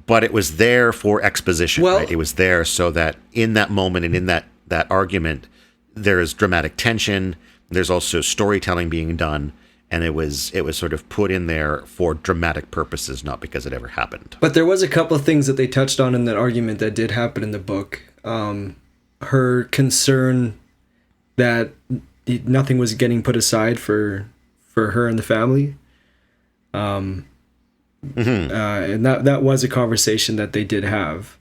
but it was there for exposition, right? It was there so that in that moment and in that argument, there is dramatic tension. There's also storytelling being done. And it was sort of put in there for dramatic purposes, not because it ever happened. But there was a couple of things that they touched on in that argument that did happen in the book. Her concern that nothing was getting put aside for her and the family. And that was a conversation that they did have.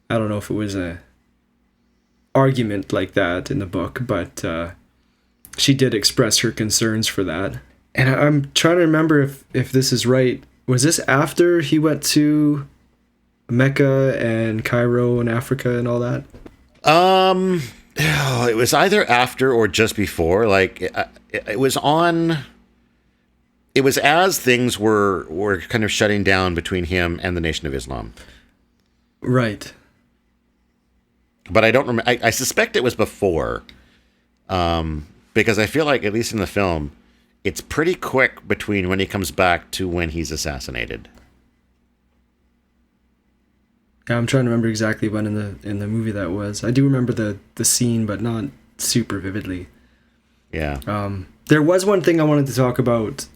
I don't know if it was a argument like that in the book, but she did express her concerns for that. And I'm trying to remember if this is right. Was this after he went to Mecca and Cairo and Africa and all that? It was either after or just before. It was as things were kind of shutting down between him and the Nation of Islam. Right. But I don't remember. I suspect it was before, because I feel like, at least in the film, it's pretty quick between when he comes back to when he's assassinated. Yeah, I'm trying to remember exactly when in the movie that was. I do remember the scene, but not super vividly. Yeah. There was one thing I wanted to talk about,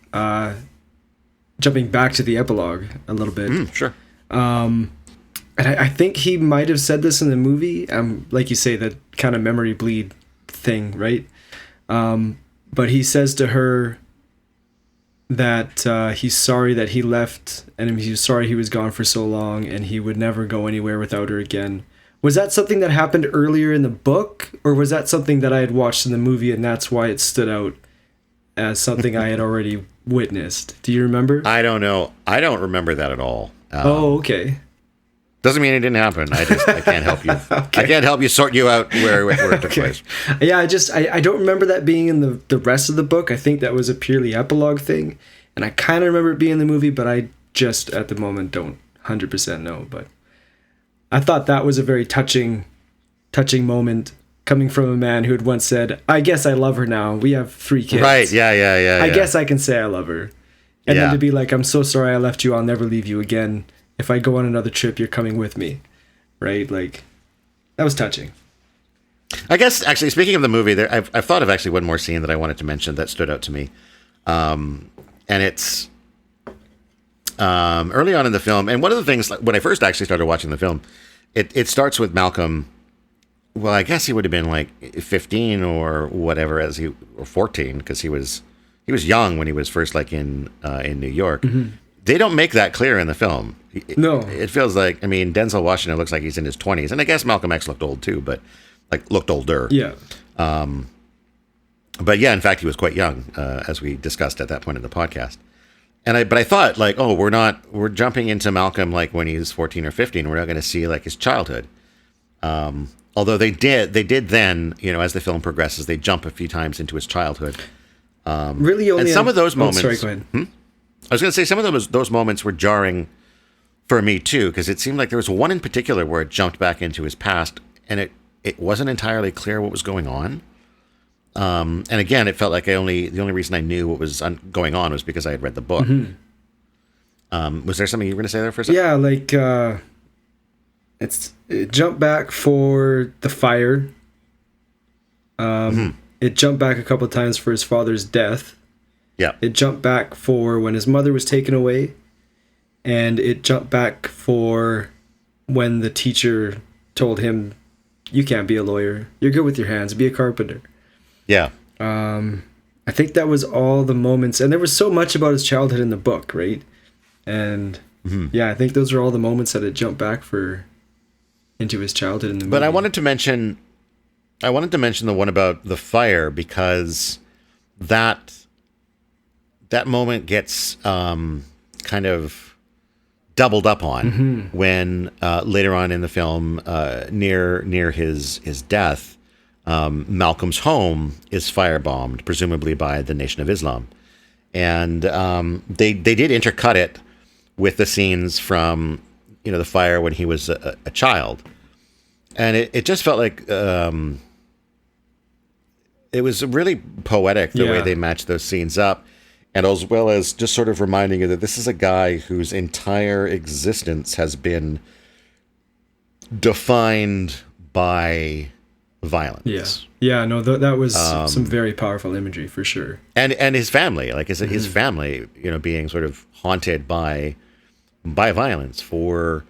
jumping back to the epilogue a little bit. Sure. And I think he might have said this in the movie. Like you say, that kind of memory bleed thing, right? But he says to her that he's sorry that he left, and he's sorry he was gone for so long, and he would never go anywhere without her again. Was that something that happened earlier in the book, or was that something that I had watched in the movie and that's why it stood out as something I had already witnessed? Do you remember? I don't know. I don't remember that at all. Okay. Doesn't mean it didn't happen. I can't help you. Okay. I can't help you sort you out where it took place. Yeah, I don't remember that being in the rest of the book. I think that was a purely epilogue thing. And I kind of remember it being in the movie, but I just, at the moment, don't 100% know. But I thought that was a very touching moment coming from a man who had once said, I guess I love her now. We have 3 kids. Right, yeah. I guess I can say I love her. And then to be like, I'm so sorry I left you. I'll never leave you again. If I go on another trip, you're coming with me. Right? Like, that was touching. I guess actually, speaking of the movie, I've thought of actually one more scene that I wanted to mention that stood out to me, and it's early on in the film. And one of the things, like, when I first actually started watching the film, it starts with Malcolm. Well, I guess he would have been like 15 or whatever, or 14, because he was young when he was first like in New York. Mm-hmm. They don't make that clear in the film. No, it feels like, I mean, Denzel Washington looks like he's in his 20s, and I guess Malcolm X looked old too, but like looked older. Yeah. But yeah, in fact, he was quite young, as we discussed at that point in the podcast. But I thought, like, oh, we're jumping into Malcolm like when he's 14 or 15. We're not going to see like his childhood. Although they did then, as the film progresses, they jump a few times into his childhood. Really, only and some of those moments. Sorry, go ahead. I was going to say some of those moments were jarring for me too, because it seemed like there was one in particular where it jumped back into his past, and it wasn't entirely clear what was going on. And again, it felt like the only reason I knew what was going on was because I had read the book. Mm-hmm. Was there something you were going to say there for a second? Yeah, like it jumped back for the fire. It jumped back a couple of times for his father's death. Yeah. It jumped back for when his mother was taken away, and it jumped back for when the teacher told him, "You can't be a lawyer. You're good with your hands. Be a carpenter." Yeah. I think that was all the moments, and there was so much about his childhood in the book, right? And yeah, I think those are all the moments that it jumped back into his childhood in the movie. But I wanted to mention the one about the fire, because that moment gets kind of doubled up on when later on in the film, near his death, Malcolm's home is firebombed, presumably by the Nation of Islam, and they did intercut it with the scenes from the fire when he was a child, and it just felt like it was really poetic the way they matched those scenes up, and as well as just sort of reminding you that this is a guy whose entire existence has been defined by violence. Yeah, no, that was some very powerful imagery for sure. And his family, like his family, being sort of haunted by violence for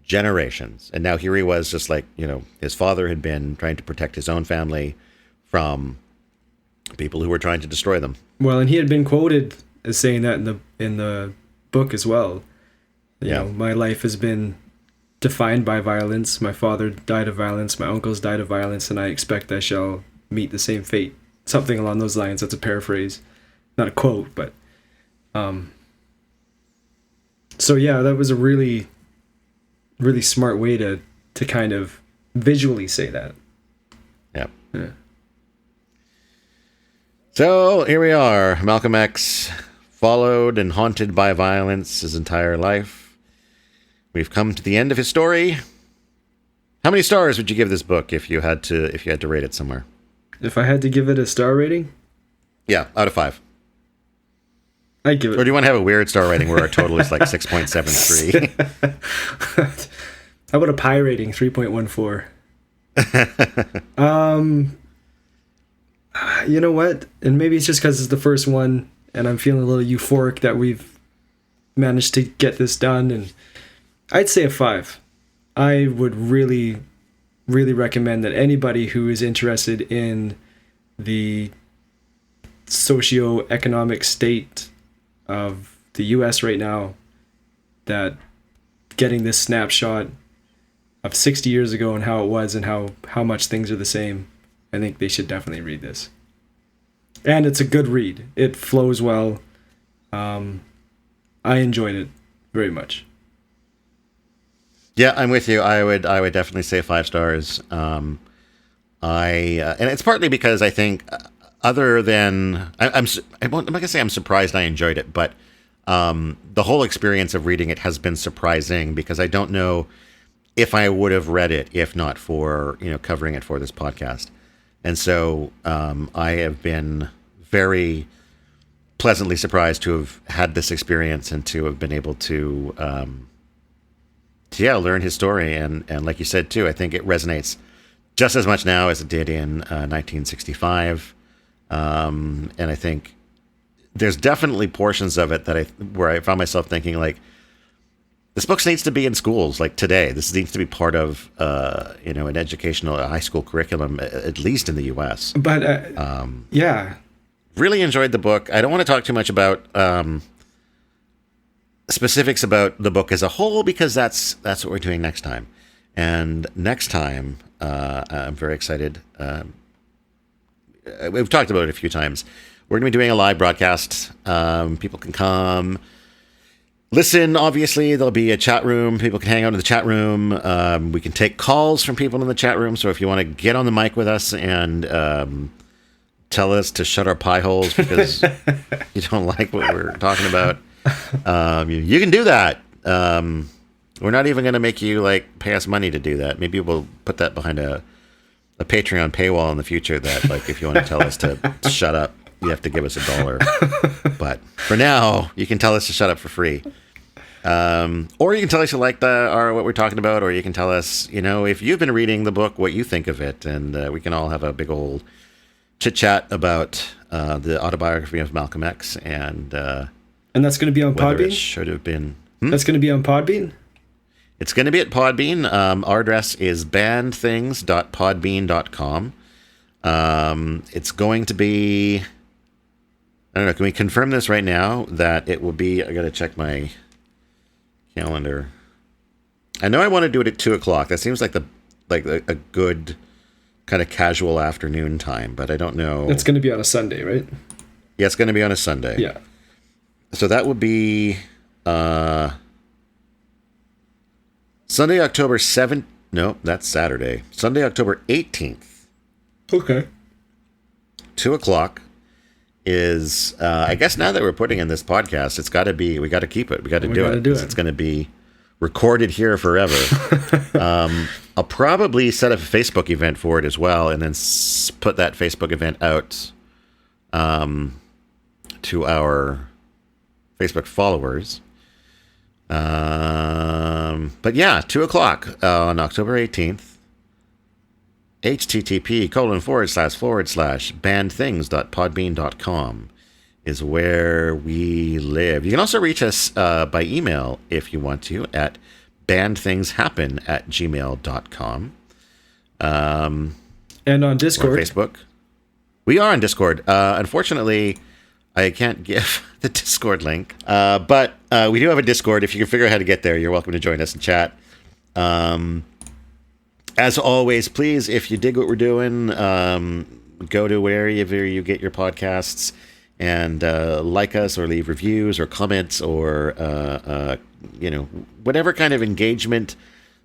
generations. And now here he was, just like, his father had been trying to protect his own family from people who were trying to destroy them. Well, and he had been quoted as saying that in the book as well. You know, my life has been defined by violence. My father died of violence. My uncles died of violence, and I expect I shall meet the same fate. Something along those lines. That's a paraphrase, not a quote, but so yeah, that was a really, really smart way to kind of visually say that. Yeah. Yeah. So here we are, Malcolm X, followed and haunted by violence his entire life. We've come to the end of his story. How many stars would you give this book if you had to rate it somewhere? If I had to give it a star rating? Yeah, out of 5. I'd give it. Or do you want to have a weird star rating where our total is like 6.73? How about a pie rating, 3.14? You know what? And maybe it's just because it's the first one, and I'm feeling a little euphoric that we've managed to get this done. And I'd say a 5. I would really, really recommend that anybody who is interested in the socio-economic state of the U.S. right now, that getting this snapshot of 60 years ago and how it was and how much things are the same, I think they should definitely read this. And it's a good read. It flows well. I enjoyed it very much. Yeah, I'm with you. I would definitely say 5 stars. And it's partly because I think, other than I'm not gonna say I'm surprised I enjoyed it, but the whole experience of reading it has been surprising, because I don't know if I would have read it if not for covering it for this podcast. And so I have been very pleasantly surprised to have had this experience and to have been able to learn his story. And like you said, too, I think it resonates just as much now as it did in 1965. And I think there's definitely portions of it where I found myself thinking, like, this book needs to be in schools, like today. This needs to be part of, an educational high school curriculum, at least in the U.S. But yeah, really enjoyed the book. I don't want to talk too much about specifics about the book as a whole, because that's what we're doing next time. And next time, I'm very excited. We've talked about it a few times. We're going to be doing a live broadcast. People can come listen. Obviously, there'll be a chat room. People can hang out in the chat room. We can take calls from people in the chat room. So if you want to get on the mic with us and tell us to shut our pie holes because you don't like what we're talking about, you can do that. We're not even going to make you pay us money to do that. Maybe we'll put that behind a Patreon paywall in the future, that if you want to tell us to shut up, you have to give us $1. But for now, you can tell us to shut up for free. Or you can tell us you like what we're talking about, or you can tell us, if you've been reading the book, what you think of it, and we can all have a big old chit chat about the Autobiography of Malcolm X, and that's going to be on Podbean. It should have been. That's going to be on Podbean. It's going to be at Podbean. Our address is bandthings.podbean.com. It's going to be, I don't know, can we confirm this right now that it will be, I got to check my calendar. I know I want to do it at 2:00. That seems like a good kind of casual afternoon time, but I don't know. It's going to be on a Sunday, right? Yeah, it's going to be on a Sunday. Yeah. So that would be Sunday, October 7th. No, that's Saturday. Sunday, October 18th. Okay. 2:00 is, I guess now that we're putting in this podcast, it's got to be, we got to keep it. We got to do it. It's going to be recorded here forever. I'll probably set up a Facebook event for it as well, and then put that Facebook event out to our Facebook followers. But yeah, 2:00 on October 18th. http://bandthings.podbean.com is where we live. You can also reach us by email if you want to at bandthingshappen@gmail.com. And on Discord. Or Facebook. We are on Discord. Unfortunately, I can't give the Discord link, but we do have a Discord. If you can figure out how to get there, you're welcome to join us and chat. As always, please, if you dig what we're doing, go to wherever you get your podcasts and like us or leave reviews or comments or, whatever kind of engagement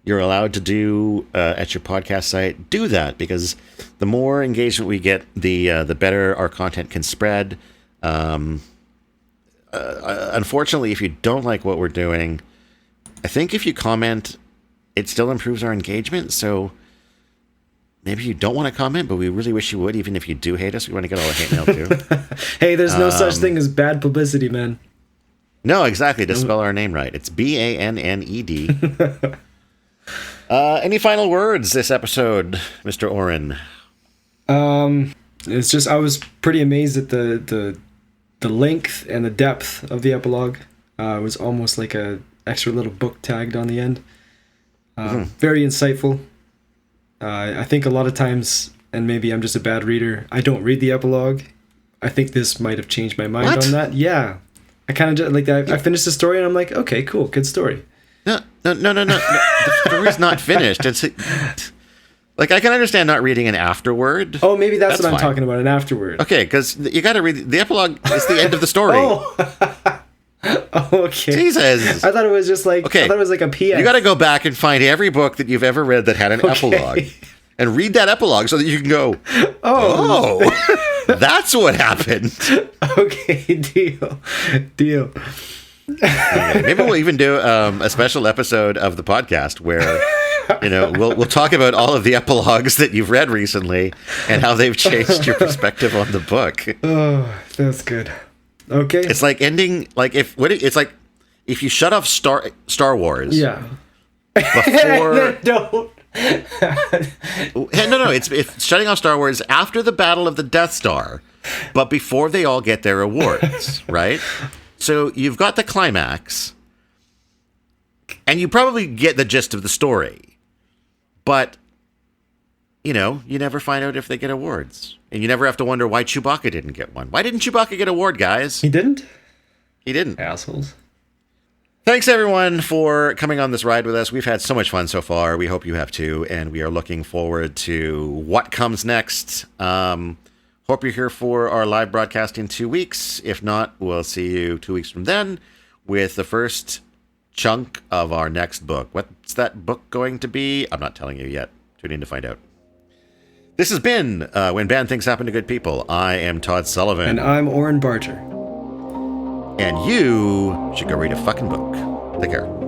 you're allowed to do at your podcast site. Do that, because the more engagement we get, the better our content can spread. Unfortunately, if you don't like what we're doing, I think if you comment, it still improves our engagement. So maybe you don't want to comment, but we really wish you would. Even if you do hate us, we want to get all the hate mail too. Hey, there's no such thing as bad publicity, man. No, exactly. To spell our name right, it's BANNED. Any final words this episode, Mr. Oren? It's just, I was pretty amazed at the length and the depth of the epilogue. It was almost like a extra little book tagged on the end. Very insightful. I think a lot of times, and maybe I'm just a bad reader, I don't read the epilogue. I think this might have changed my mind on that. Yeah. I kind of just, like, I finished the story and I'm like, okay, cool, good story. No. The story's not finished. It's like, I can understand not reading an afterword. Oh, maybe that's what I'm talking about, an afterword. Okay, because you got to read the epilogue. It's the end of the story. Okay. Jesus. I thought it was just like, I thought it was like a PS. You got to go back and find every book that you've ever read that had an epilogue and read that epilogue so that you can go, oh, that's what happened. Okay, deal. Okay, maybe we'll even do a special episode of the podcast where, we'll talk about all of the epilogues that you've read recently and how they've changed your perspective on the book. Oh, that's good. Okay. It's like ending, it's like if you shut off Star Wars. Yeah. Before No, it's shutting off Star Wars after the Battle of the Death Star, but before they all get their awards, right? So you've got the climax, and you probably get the gist of the story, but, you never find out if they get awards. And you never have to wonder why Chewbacca didn't get one. Why didn't Chewbacca get an award, guys? He didn't? He didn't. Assholes. Thanks, everyone, for coming on this ride with us. We've had so much fun so far. We hope you have too, and we are looking forward to what comes next. Hope you're here for our live broadcast in 2 weeks. If not, we'll see you 2 weeks from then with the first chunk of our next book. What's that book going to be? I'm not telling you yet. Tune in to find out. This has been When Bad Things Happen to Good People. I am Todd Sullivan. And I'm Oren Barger. And you should go read a fucking book. Take care.